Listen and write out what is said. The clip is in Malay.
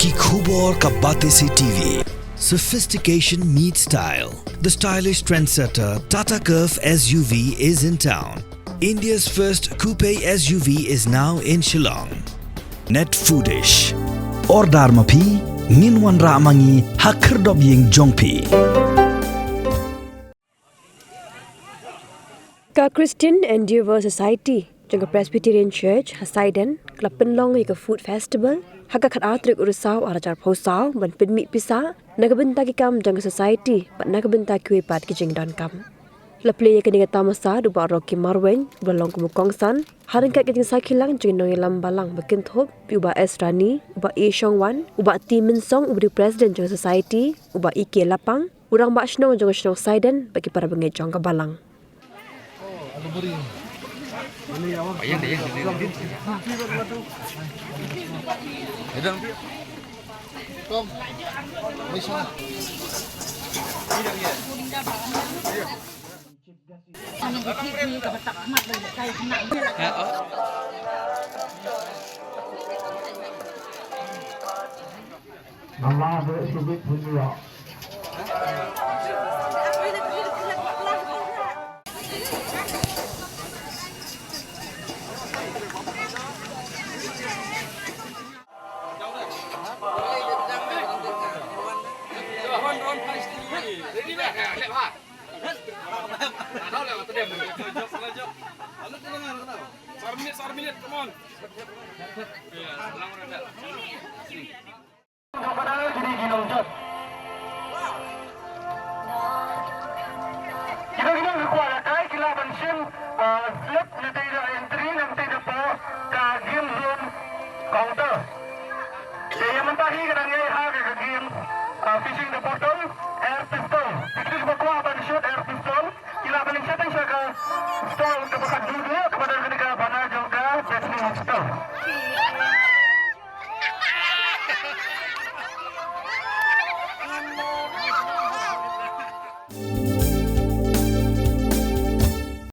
Ki khubor ka bate se TV. Sophistication meets style. The stylish trendsetter Tata Curve SUV is in town. India's first coupe SUV is now in Shillong. Net foodish. Ordar mapi, minwan ramangi hakerdob ying jongpi. Ka Christian Endeavour Society, jangka Presbyterian Church, Hasaiden, ka Pynlong ika food festival, haka kat atrik urusau arajar posau ban Pynmih Pisa, nagabenta ki kam jangka society, bat nagabenta ki wepat ki jing don kam. La play ka ninga tamasa du ba roki marwen, balong kumukongsan, haring kat ki sakilang jing nong lam balang bakin thop, uba Esrani, uba E Shongwan, uba T Minsong ubri president jangka society, uba Ike Lapang, urang ba shnong jangka shnong Saiden bagi para bengai jangka balang. Ayan, ayan. Ayan. Kom. Bisa. Allah bersibuk punya. Sarminit, come on. Kita kualakai kila bensin slip nanti ada entry nanti ada po ke game zone counter. Jadi yang mentahi kadang-kadang ke game fishing the portal.